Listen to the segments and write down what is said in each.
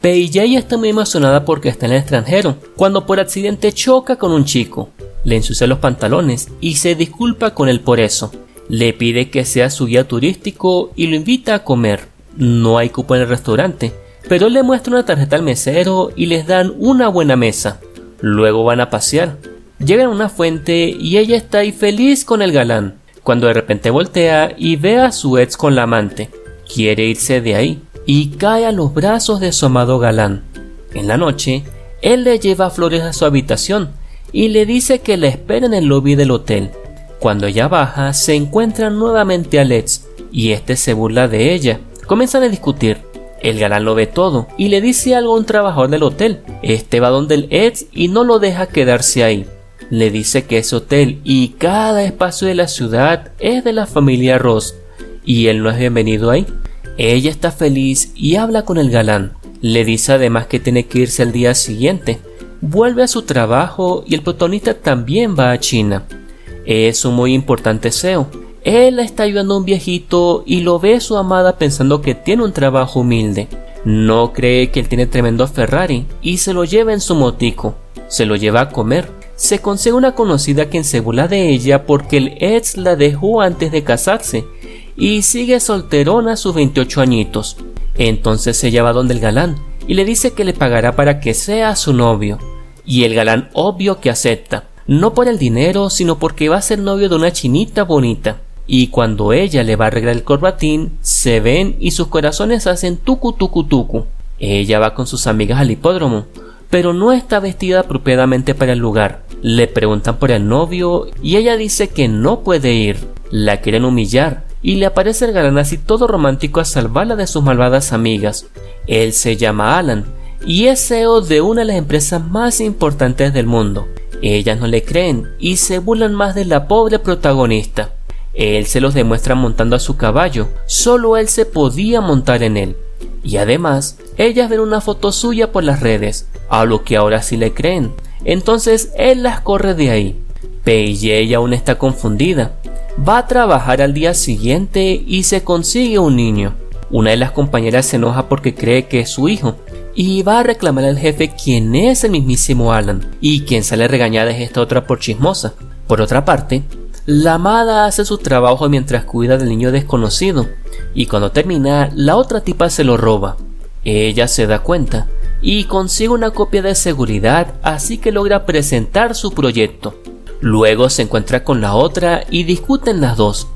Pei Ye está muy emocionada porque está en el extranjero, cuando por accidente choca con un chico, le ensucia los pantalones y se disculpa con él por eso. Le pide que sea su guía turístico y lo invita a comer. No hay cupo en el restaurante, pero él le muestra una tarjeta al mesero y les dan una buena mesa. Luego van a pasear. Llegan a una fuente y ella está ahí feliz con el galán, cuando de repente voltea y ve a su ex con la amante. Quiere irse de ahí y cae a los brazos de su amado galán. En la noche, él le lleva flores a su habitación y le dice que la espera en el lobby del hotel. Cuando ella baja, se encuentra nuevamente al ex y este se burla de ella. Comienzan a discutir. El galán lo ve todo y le dice algo a un trabajador del hotel. Este va donde el ex y no lo deja quedarse ahí. Le dice que ese hotel y cada espacio de la ciudad es de la familia Ross y él no es bienvenido ahí. Ella está feliz y habla con el galán. Le dice además que tiene que irse al día siguiente. Vuelve a su trabajo y el protagonista también va a China. Es un muy importante CEO. Él está ayudando a un viejito y lo ve su amada pensando que tiene un trabajo humilde. No cree que él tiene tremendo Ferrari y se lo lleva en su motico. Se lo lleva a comer. Se consigue una conocida quien se burla de ella porque el ex la dejó antes de casarse y sigue solterona a sus 28 añitos. Entonces ella va donde el galán y le dice que le pagará para que sea su novio. Y el galán obvio que acepta, no por el dinero sino porque va a ser novio de una chinita bonita. Y cuando ella le va a arreglar el corbatín, se ven y sus corazones hacen tucu tucu tucu. Ella va con sus amigas al hipódromo, pero no está vestida apropiadamente para el lugar. Le preguntan por el novio y ella dice que no puede ir. La quieren humillar y le aparece el galán así todo romántico a salvarla de sus malvadas amigas. Él se llama Alan y es CEO de una de las empresas más importantes del mundo. Ellas no le creen y se burlan más de la pobre protagonista. Él se los demuestra montando a su caballo, solo él se podía montar en él. Y además, ellas ven una foto suya por las redes, a lo que ahora sí le creen. Entonces él las corre de ahí. Pei Ye aún está confundida. Va a trabajar al día siguiente y se consigue un niño. Una de las compañeras se enoja porque cree que es su hijo y va a reclamar al jefe quién es el mismísimo Alan, y quien sale regañada es esta otra por chismosa. Por otra parte, la amada hace su trabajo mientras cuida del niño desconocido y cuando termina la otra tipa se lo roba. Ella se da cuenta y consigue una copia de seguridad, así que logra presentar su proyecto. Luego se encuentra con la otra y discuten las dos.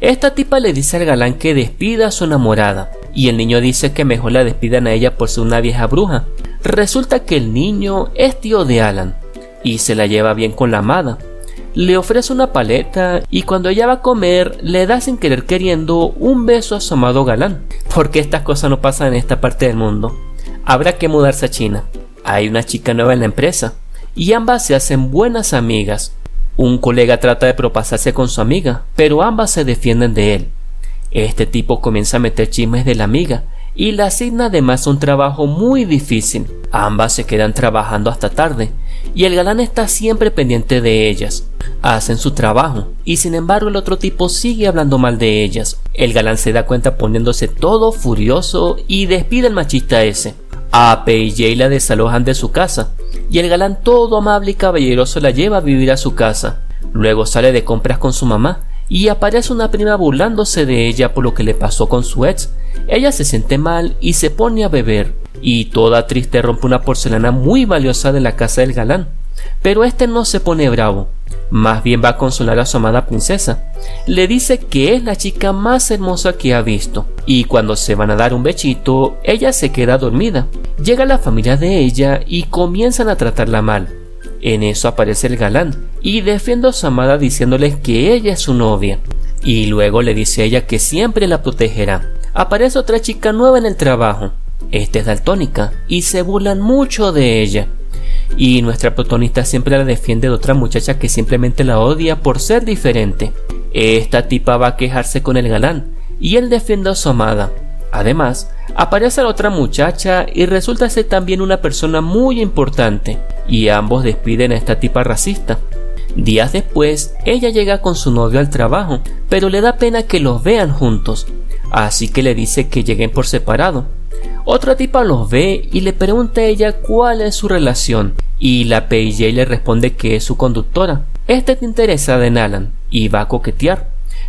Esta tipa le dice al galán que despida a su enamorada y el niño dice que mejor la despidan a ella por ser una vieja bruja. Resulta que el niño es tío de Alan y se la lleva bien con la amada. Le ofrece una paleta y cuando ella va a comer le da sin querer queriendo un beso a su amado galán, porque estas cosas no pasan en esta parte del mundo. Habrá que mudarse a China. Hay una chica nueva en la empresa y ambas se hacen buenas amigas. Un colega trata de propasarse con su amiga, pero ambas se defienden de él. Este tipo comienza a meter chismes de la amiga y le asigna además un trabajo muy difícil. Ambas se quedan trabajando hasta tarde y el galán está siempre pendiente de ellas. Hacen su trabajo y sin embargo el otro tipo sigue hablando mal de ellas. El galán se da cuenta poniéndose todo furioso y despide al machista ese. A Pei Ye la desalojan de su casa y el galán todo amable y caballeroso la lleva a vivir a su casa. Luego sale de compras con su mamá y aparece una prima burlándose de ella por lo que le pasó con su ex. Ella se siente mal y se pone a beber y toda triste rompe una porcelana muy valiosa de la casa del galán, pero este no se pone bravo, más bien va a consolar a su amada princesa. Le dice que es la chica más hermosa que ha visto y cuando se van a dar un bechito ella se queda dormida. Llega la familia de ella y comienzan a tratarla mal. En eso aparece el galán y defiende a su amada diciéndoles que ella es su novia y luego le dice a ella que siempre la protegerá. Aparece otra chica nueva en el trabajo. Esta es daltónica y se burlan mucho de ella. Y nuestra protagonista siempre la defiende de otra muchacha que simplemente la odia por ser diferente. Esta tipa va a quejarse con el galán y él defiende a su amada. Además, aparece la otra muchacha y resulta ser también una persona muy importante y ambos despiden a esta tipa racista. Días después, ella llega con su novio al trabajo, pero le da pena que los vean juntos, así que le dice que lleguen por separado. Otra tipa los ve y le pregunta a ella cuál es su relación, y la PJ le responde que es su conductora. Esta está interesada en Alan y va a coquetear,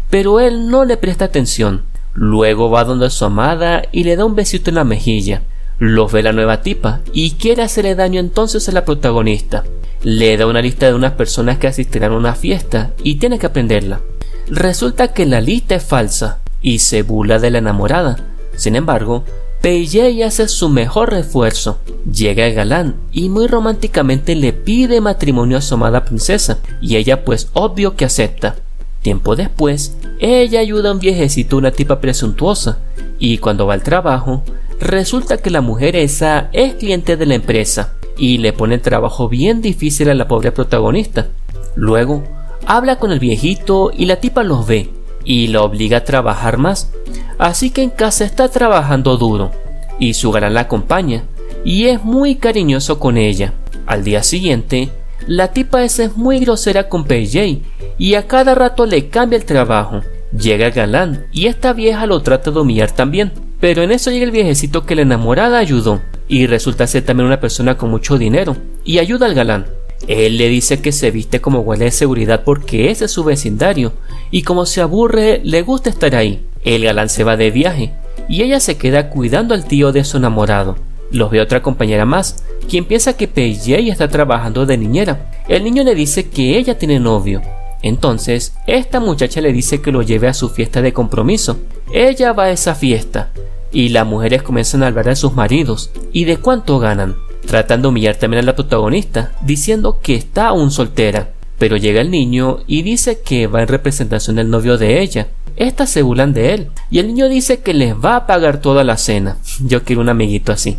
pero él no le presta atención. Luego va donde su amada y le da un besito en la mejilla. Los ve la nueva tipa y quiere hacerle daño entonces a la protagonista. Le da una lista de unas personas que asistirán a una fiesta y tiene que aprenderla. Resulta que la lista es falsa y se burla de la enamorada. Sin embargo, PJ hace su mejor refuerzo. Llega el galán y muy románticamente le pide matrimonio a su amada princesa, y ella pues obvio que acepta. Tiempo después, ella ayuda a un viejecito, una tipa presuntuosa, y cuando va al trabajo, resulta que la mujer esa es cliente de la empresa y le pone el trabajo bien difícil a la pobre protagonista. Luego, habla con el viejito y la tipa los ve y la obliga a trabajar más, así que en casa está trabajando duro y su galán la acompaña y es muy cariñoso con ella. Al día siguiente, la tipa esa es muy grosera con PJ y a cada rato le cambia el trabajo. Llega el galán y esta vieja lo trata de humillar también, pero en eso llega el viejecito que la enamorada ayudó y resulta ser también una persona con mucho dinero y ayuda al galán. Él le dice que se viste como guardia de seguridad porque ese es su vecindario y como se aburre le gusta estar ahí. El galán se va de viaje y ella se queda cuidando al tío de su enamorado. Los ve otra compañera más, quien piensa que PJ está trabajando de niñera. El niño le dice que ella tiene novio. Entonces, esta muchacha le dice que lo lleve a su fiesta de compromiso. Ella va a esa fiesta y las mujeres comienzan a hablar de sus maridos y de cuánto ganan, tratando de humillar también a la protagonista, diciendo que está aún soltera. Pero llega el niño y dice que va en representación del novio de ella. Estas se burlan de él y el niño dice que les va a pagar toda la cena. Yo quiero un amiguito así.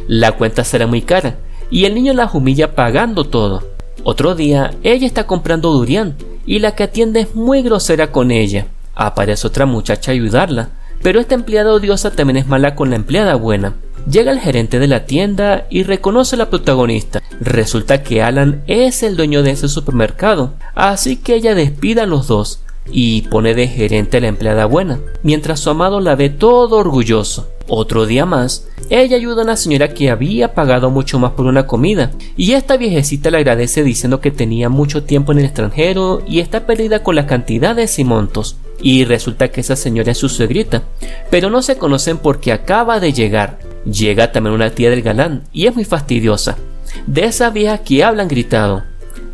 La cuenta será muy cara y el niño las humilla pagando todo. Otro día ella está comprando durian y la que atiende es muy grosera con ella. Aparece otra muchacha a ayudarla, pero esta empleada odiosa también es mala con la empleada buena. Llega el gerente de la tienda y reconoce a la protagonista. Resulta que Alan es el dueño de ese supermercado, así que ella despide a los dos y pone de gerente a la empleada buena, mientras su amado la ve todo orgulloso. Otro día más, ella ayuda a una señora que había pagado mucho más por una comida, y esta viejecita le agradece diciendo que tenía mucho tiempo en el extranjero y está perdida con las cantidades y montos. Y resulta que esa señora es su suegrita, pero no se conocen porque acaba de llegar. Llega también una tía del galán y es muy fastidiosa, de esas viejas que hablan gritado.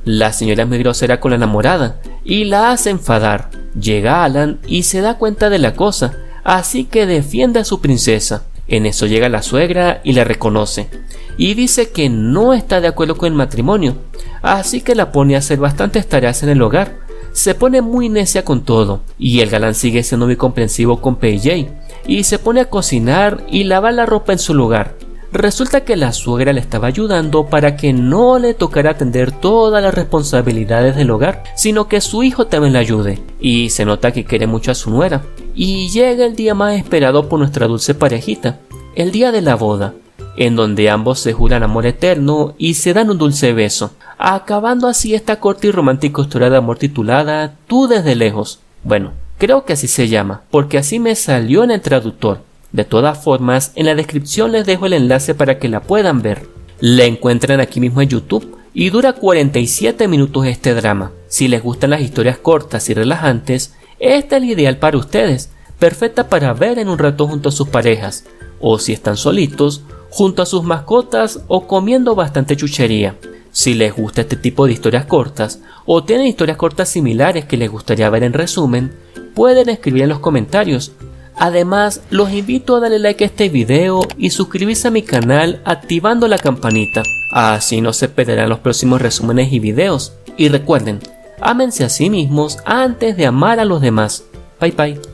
La señora es muy grosera con la enamorada y la hace enfadar. Llega Alan y se da cuenta de la cosa, así que defiende a su princesa. En eso llega la suegra y la reconoce y dice que no está de acuerdo con el matrimonio, así que la pone a hacer bastantes tareas en el hogar. Se pone muy necia con todo y el galán sigue siendo muy comprensivo con PJ y se pone a cocinar y lavar la ropa en su lugar. Resulta que la suegra le estaba ayudando para que no le tocara atender todas las responsabilidades del hogar, sino que su hijo también la ayude, y se nota que quiere mucho a su nuera. Y llega el día más esperado por nuestra dulce parejita, el día de la boda, en donde ambos se juran amor eterno y se dan un dulce beso, acabando así esta corta y romántica historia de amor titulada Tú desde lejos. Bueno, creo que así se llama, porque así me salió en el traductor. De todas formas, en la descripción les dejo el enlace para que la puedan ver. La encuentran aquí mismo en YouTube y dura 47 minutos este drama. Si les gustan las historias cortas y relajantes, esta es la ideal para ustedes, perfecta para ver en un rato junto a sus parejas, o si están solitos, junto a sus mascotas o comiendo bastante chuchería. Si les gusta este tipo de historias cortas o tienen historias cortas similares que les gustaría ver en resumen, pueden escribir en los comentarios. Además, los invito a darle like a este video y suscribirse a mi canal activando la campanita. Así no se perderán los próximos resúmenes y videos. Y recuerden, ámense a sí mismos antes de amar a los demás. Bye bye.